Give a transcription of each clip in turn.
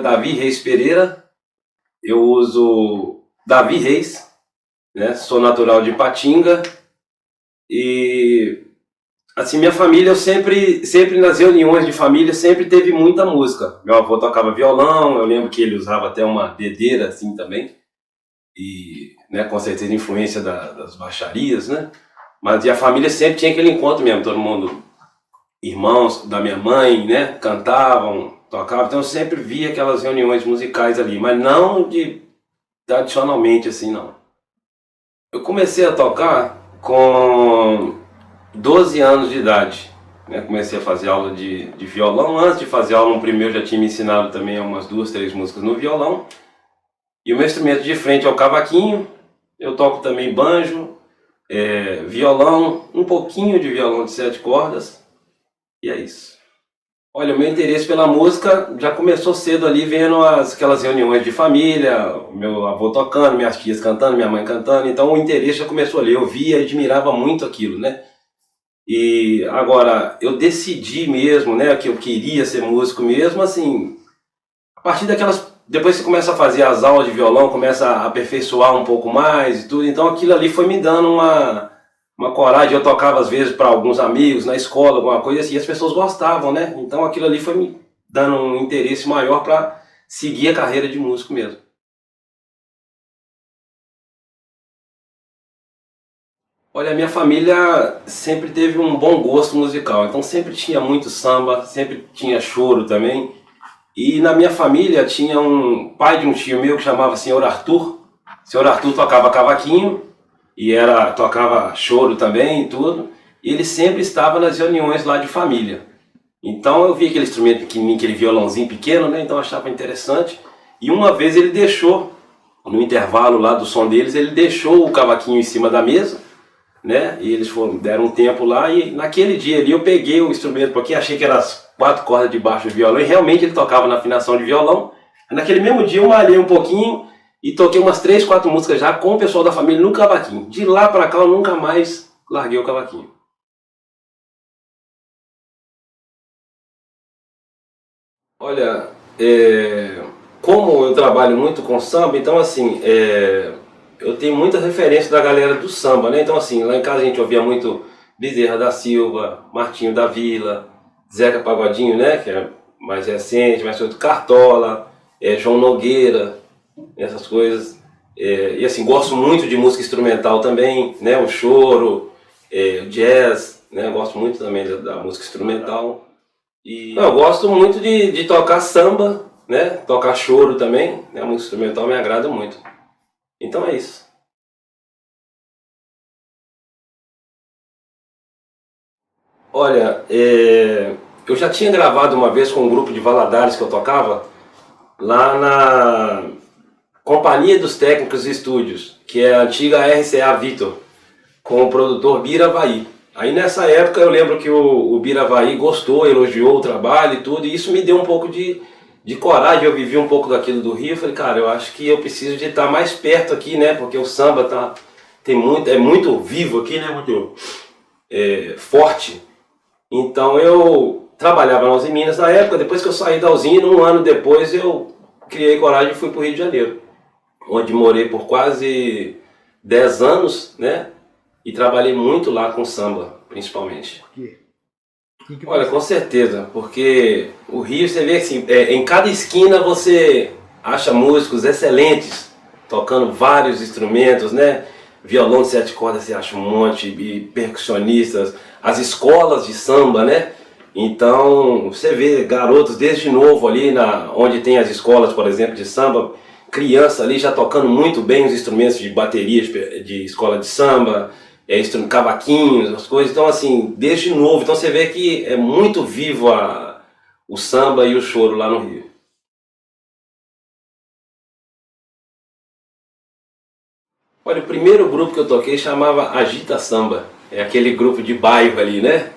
Davi Reis Pereira, eu uso Davi Reis, né? Sou natural de Ipatinga e assim, minha família, eu sempre nas reuniões de família, sempre teve muita música. Meu avô tocava violão, eu lembro que ele usava até uma dedeira assim também, e né, com certeza influência das baixarias, né? Mas e a família sempre tinha aquele encontro mesmo, todo mundo, irmãos da minha mãe, né, cantavam, tocavam, então eu sempre via aquelas reuniões musicais ali, mas não de tradicionalmente assim, não. Eu comecei a tocar com 12 anos de idade, né? Comecei a fazer aula de violão. Antes de fazer aula no primeiro já tinha me ensinado também umas 2, 3 músicas no violão. E o meu instrumento de frente é o cavaquinho. Eu toco também banjo, violão, um pouquinho de violão de 7 cordas. E é isso. Olha, o meu interesse pela música já começou cedo ali, vendo aquelas reuniões de família, meu avô tocando, minhas tias cantando, minha mãe cantando. Então o interesse já começou ali. Eu via e admirava muito aquilo, né? E agora, eu decidi mesmo, né, que eu queria ser músico mesmo, assim, a partir daquelas, depois que você começa a fazer as aulas de violão, começa a aperfeiçoar um pouco mais e tudo, então aquilo ali foi me dando uma coragem. Eu tocava às vezes para alguns amigos na escola, alguma coisa assim, e as pessoas gostavam, né, então aquilo ali foi me dando um interesse maior para seguir a carreira de músico mesmo. Olha, a minha família sempre teve um bom gosto musical, então sempre tinha muito samba, sempre tinha choro também. E na minha família tinha um pai de um tio meu que chamava Senhor Arthur. O Senhor Arthur tocava cavaquinho e tocava choro também e tudo. E ele sempre estava nas reuniões lá de família. Então eu vi aquele instrumento pequenininho, aquele violãozinho pequeno, né? Então eu achava interessante. E uma vez ele deixou, no intervalo lá do som deles, ele deixou o cavaquinho em cima da mesa, né? E eles deram um tempo lá e naquele dia ali eu peguei o instrumento, porque achei que eram as 4 cordas de baixo de violão e realmente ele tocava na afinação de violão. Naquele mesmo dia eu malhei um pouquinho e toquei umas 3, 4 músicas já com o pessoal da família no cavaquinho. De lá pra cá eu nunca mais larguei o cavaquinho. Olha, como eu trabalho muito com samba, então assim, eu tenho muita referência da galera do samba, né? Então assim, lá em casa a gente ouvia muito Bezerra da Silva, Martinho da Vila, Zeca Pagodinho, né? Que é mais recente, mais outro, Cartola, João Nogueira, essas coisas. E assim, gosto muito de música instrumental também, né? O choro, o jazz, né? Gosto muito também da música instrumental. E eu gosto muito de tocar samba, né? Tocar choro também, né? A música instrumental me agrada muito. Então é isso. Olha, eu já tinha gravado uma vez com um grupo de Valadares que eu tocava, lá na Companhia dos Técnicos e Estúdios, que é a antiga RCA Victor, com o produtor Biravaí. Aí nessa época eu lembro que o Biravaí gostou, elogiou o trabalho e tudo, e isso me deu um pouco de coragem. Eu vivi um pouco daquilo do Rio. Eu falei, cara, eu acho que eu preciso de estar mais perto aqui, né? Porque o samba é muito vivo aqui, né? Muito forte. Então eu trabalhava na Uzi Minas na época. Depois que eu saí da usina, um ano depois eu criei coragem e fui para o Rio de Janeiro, onde morei por quase 10 anos, né? E trabalhei muito lá com samba, principalmente. Por quê? Olha, com certeza, porque o Rio, você vê assim, em cada esquina você acha músicos excelentes, tocando vários instrumentos, né? Violão de 7 cordas você acha um monte, e percussionistas, as escolas de samba, né? Então, você vê garotos desde novo ali, onde tem as escolas, por exemplo, de samba, criança ali já tocando muito bem os instrumentos de bateria de escola de samba, cavaquinhos, as coisas. Então, assim, desde novo. Então, você vê que é muito vivo o samba e o choro lá no Rio. Olha, o primeiro grupo que eu toquei chamava Agita Samba. É aquele grupo de bairro ali, né?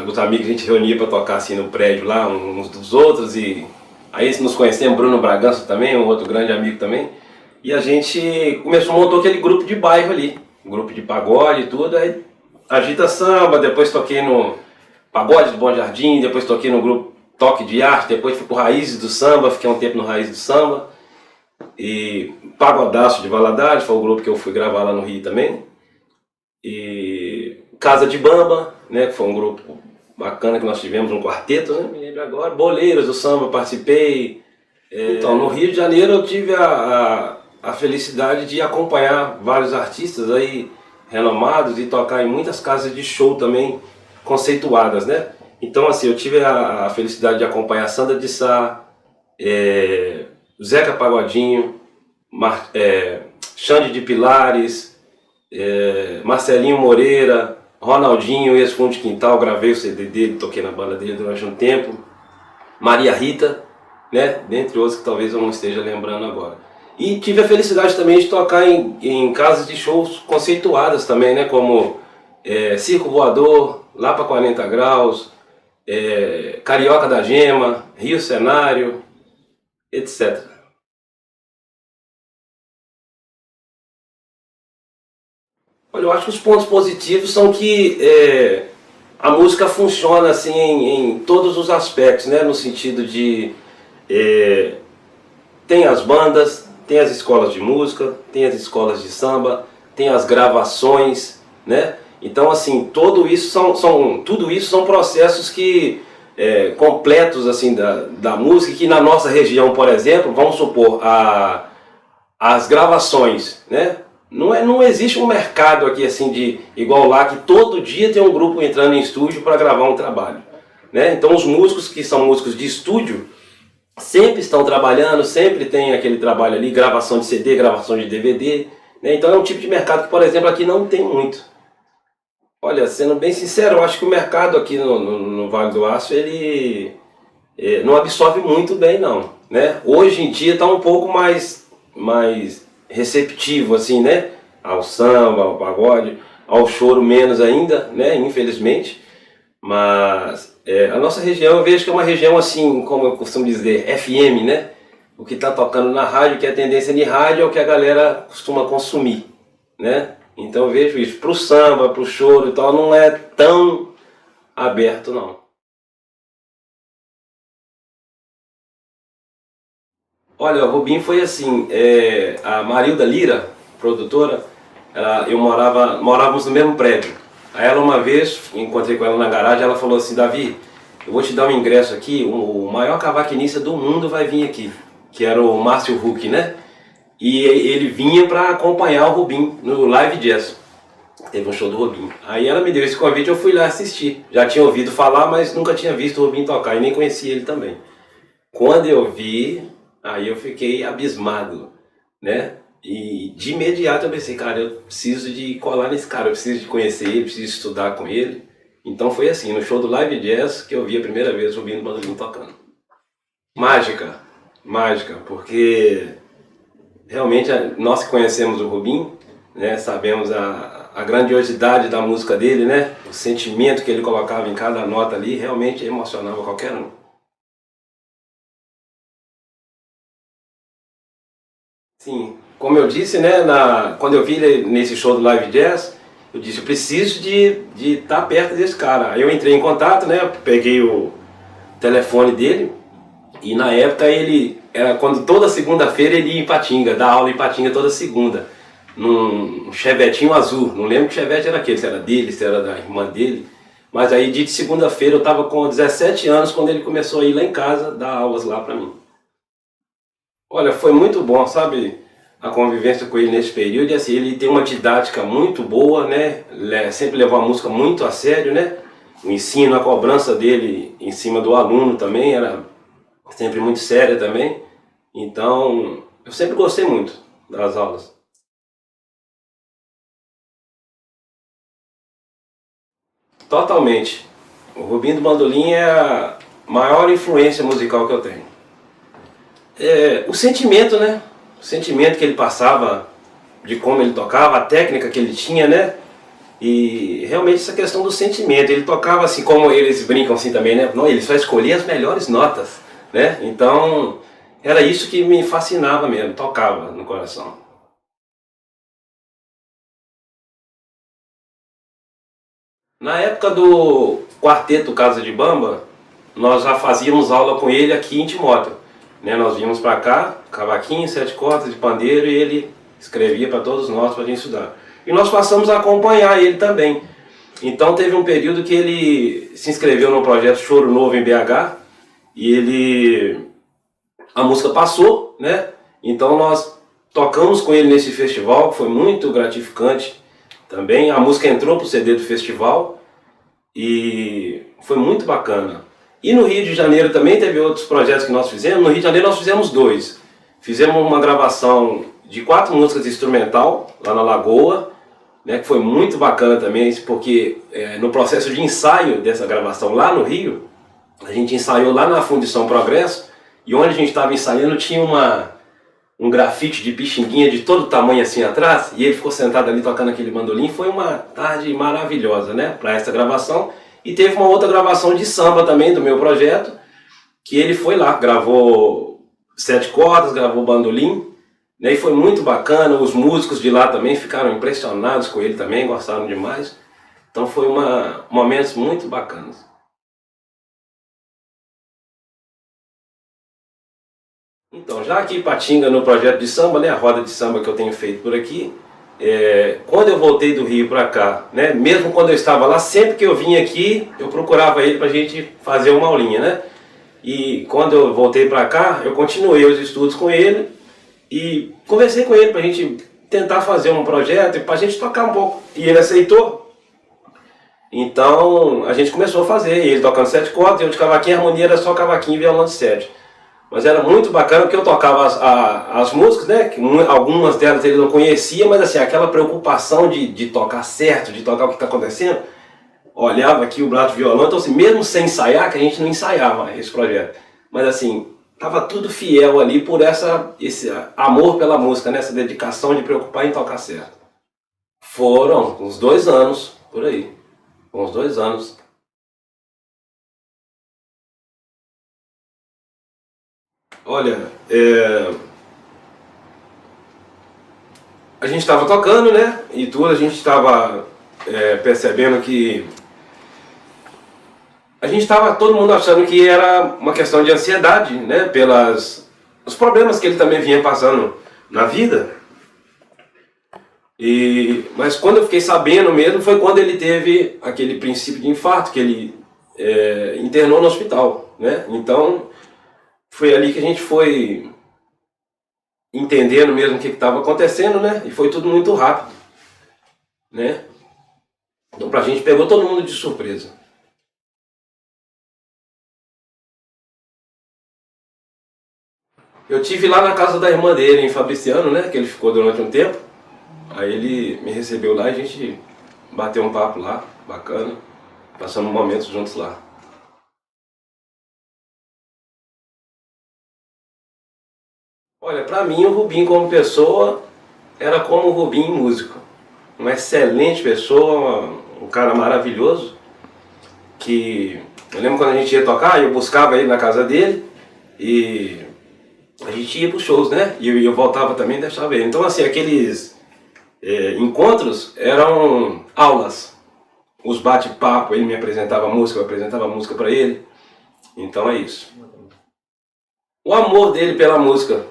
Os amigos a gente reunia para tocar assim no prédio lá, uns dos outros, e aí nos conhecemos, Bruno Bragança também, um outro grande amigo também, e a gente montou aquele grupo de bairro ali, um grupo de pagode e tudo. Aí Agita Samba, depois toquei no Pagode do Bom Jardim, depois toquei no grupo Toque de Arte, depois fui pro Raízes do Samba, fiquei um tempo no Raízes do Samba. E Pagodaço de Valadares, foi o grupo que eu fui gravar lá no Rio também. E Casa de Bamba, né, que foi um grupo bacana que nós tivemos, um quarteto, né, me lembro agora. Boleiros do Samba, participei. Então, no Rio de Janeiro eu tive a felicidade de acompanhar vários artistas aí renomados e tocar em muitas casas de show também conceituadas, né? Então, assim, eu tive a felicidade de acompanhar Sandra de Sá, Zeca Pagodinho, Xande de Pilares, Marcelinho Moreira, Ronaldinho, ex-fundo de quintal, gravei o CD dele, toquei na banda dele durante um tempo. Maria Rita, né? Dentre outros que talvez eu não esteja lembrando agora. E tive a felicidade também de tocar em casas de shows conceituadas também, né? Como Circo Voador, Lá para 40 Graus, Carioca da Gema, Rio Cenário, etc. Olha, eu acho que os pontos positivos são que a música funciona assim em todos os aspectos, né? No sentido de tem as bandas, tem as escolas de música, tem as escolas de samba, tem as gravações, né? Então, assim, tudo isso são processos que completos assim da música, que na nossa região, por exemplo, vamos supor, as gravações, né? Não existe um mercado aqui assim de igual lá que todo dia tem um grupo entrando em estúdio para gravar um trabalho, né? Então os músicos que são músicos de estúdio sempre estão trabalhando, sempre tem aquele trabalho ali, gravação de CD, gravação de DVD, né? Então é um tipo de mercado que, por exemplo, aqui não tem muito. Olha, sendo bem sincero, eu acho que o mercado aqui no Vale do Aço, ele não absorve muito bem não, né? Hoje em dia está um pouco mais receptivo assim, né? Ao samba, ao pagode, ao choro menos ainda, né? Infelizmente, mas a nossa região eu vejo que é uma região assim, como eu costumo dizer, FM, né? O que está tocando na rádio, que é a tendência de rádio, é o que a galera costuma consumir, né? Então eu vejo isso, pro samba, pro choro e tal, não é tão aberto não. Olha, o Rubinho foi assim, a Marilda Lira, produtora, morávamos no mesmo prédio. Aí ela uma vez, encontrei com ela na garagem, ela falou assim, Davi, eu vou te dar um ingresso aqui, o maior cavaquinista do mundo vai vir aqui, que era o Márcio Huck, né? E ele vinha para acompanhar o Rubinho no Live Jazz. Teve um show do Rubinho. Aí ela me deu esse convite, eu fui lá assistir. Já tinha ouvido falar, mas nunca tinha visto o Rubinho tocar e nem conhecia ele também. Quando eu vi, aí eu fiquei abismado, né? E de imediato eu pensei, cara, eu preciso de colar nesse cara, eu preciso de conhecer ele, preciso estudar com ele. Então foi assim, no show do Live Jazz que eu vi a primeira vez o Rubinho Bandolim tocando. Mágica, mágica, porque realmente nós que conhecemos o Rubinho, né, sabemos a grandiosidade da música dele, né? O sentimento que ele colocava em cada nota ali realmente emocionava qualquer um. Sim, como eu disse, né, quando eu vi ele nesse show do Live Jazz, eu disse, eu preciso de estar perto desse cara. Aí eu entrei em contato, né, peguei o telefone dele e na época era quando toda segunda-feira ele ia em Patinga, dar aula em Patinga toda segunda, num chevetinho azul. Não lembro que chevette era aquele, se era dele, se era da irmã dele. Mas aí dia de segunda-feira eu estava com 17 anos quando ele começou a ir lá em casa dar aulas lá para mim. Olha, foi muito bom, sabe, a convivência com ele nesse período. E assim, ele tem uma didática muito boa, né? Sempre levou a música muito a sério, né? O ensino, a cobrança dele em cima do aluno também era sempre muito séria também. Então, eu sempre gostei muito das aulas. Totalmente. O Rubinho do Bandolim é a maior influência musical que eu tenho. O sentimento, né? O sentimento que ele passava, de como ele tocava, a técnica que ele tinha, né? E realmente essa questão do sentimento, ele tocava assim, como eles brincam assim também, né? Não, ele só escolhia as melhores notas, né? Então, era isso que me fascinava mesmo, tocava no coração. Na época do quarteto Casa de Bamba, nós já fazíamos aula com ele aqui em Timóteo, né? Nós vínhamos para cá, cavaquinho, 7 cordas de pandeiro, e ele escrevia para todos nós para a gente estudar. E nós passamos a acompanhar ele também. Então teve um período que ele se inscreveu no projeto Choro Novo em BH, e a música passou, né? Então nós tocamos com ele nesse festival, que foi muito gratificante também. A música entrou para o CD do festival e foi muito bacana. E no Rio de Janeiro também teve outros projetos que nós fizemos. No Rio de Janeiro nós fizemos 2. Fizemos uma gravação de 4 músicas instrumental lá na Lagoa, né, que foi muito bacana também, porque no processo de ensaio dessa gravação lá no Rio, a gente ensaiou lá na Fundição Progresso, e onde a gente estava ensaiando tinha um grafite de Pixinguinha de todo tamanho assim atrás, e ele ficou sentado ali tocando aquele bandolim. Foi uma tarde maravilhosa, né, para essa gravação. E teve uma outra gravação de samba também do meu projeto, que ele foi lá, gravou 7 cordas, gravou bandolim, né, e foi muito bacana. Os músicos de lá também ficaram impressionados com ele também, gostaram demais. Então foi momentos muito bacanas. Então, já aqui em Patinga, no projeto de samba, né, a roda de samba que eu tenho feito por aqui, quando eu voltei do Rio para cá, né, mesmo quando eu estava lá, sempre que eu vinha aqui, eu procurava ele para a gente fazer uma aulinha, né? E quando eu voltei para cá, eu continuei os estudos com ele e conversei com ele para a gente tentar fazer um projeto e para a gente tocar um pouco. E ele aceitou. Então a gente começou a fazer, ele tocando 7 cordas, eu de cavaquinho, a harmonia era só cavaquinho e violão de 7. Mas era muito bacana porque eu tocava as músicas, né? Que algumas delas ele não conhecia, mas assim, aquela preocupação de tocar certo, de tocar o que está acontecendo. Olhava aqui o braço de violão, então assim, mesmo sem ensaiar, que a gente não ensaiava esse projeto. Mas assim, estava tudo fiel ali por esse amor pela música, né? Essa dedicação de preocupar em tocar certo. Foram uns 2 anos, por aí. Uns 2 anos. Olha, a gente estava tocando, né? E tudo, a gente estava percebendo que a gente estava todo mundo achando que era uma questão de ansiedade, né? Os problemas que ele também vinha passando na vida. Mas quando eu fiquei sabendo mesmo foi quando ele teve aquele princípio de infarto, que ele internou no hospital, né? Então foi ali que a gente foi entendendo mesmo o que estava acontecendo, né? E foi tudo muito rápido, né? Então pra gente pegou todo mundo de surpresa. Eu tive lá na casa da irmã dele, em Fabriciano, né? Que ele ficou durante um tempo. Aí ele me recebeu lá e a gente bateu um papo lá, bacana. Passamos momentos juntos lá. Olha, pra mim o Rubinho como pessoa era como o Rubinho músico. Uma excelente pessoa, um cara maravilhoso, que eu lembro quando a gente ia tocar, eu buscava ele na casa dele e a gente ia pros shows, né? E eu voltava também e deixava ele. Então assim, aqueles encontros eram aulas. Os bate-papo, ele me apresentava a música, eu apresentava a música pra ele. Então é isso. O amor dele pela música.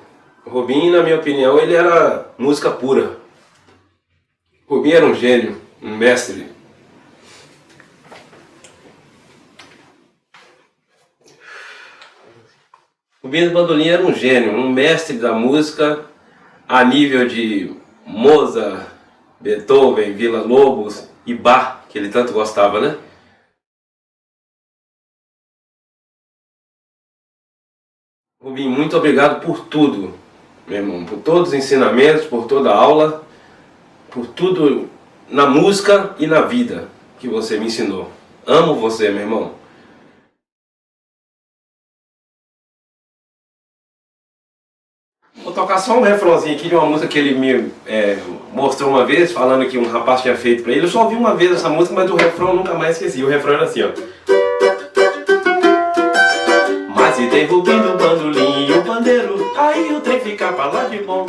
O Rubinho, na minha opinião, ele era música pura. O Rubinho era um gênio, um mestre. O Rubinho do Bandolim era um gênio, um mestre da música a nível de Mozart, Beethoven, Villa-Lobos e Bach, que ele tanto gostava, né? Rubinho, muito obrigado por tudo, meu irmão, por todos os ensinamentos, por toda a aula, por tudo na música e na vida que você me ensinou. Amo você, meu irmão. Vou tocar só um refrãozinho aqui de uma música que ele me mostrou uma vez, falando que um rapaz tinha feito pra ele. Eu só ouvi uma vez essa música, mas o refrão eu nunca mais esqueci. O refrão era assim, ó. Mas e tem Rubinho do bandolim e o pandeiro, aí o trem fica pra lá de bom.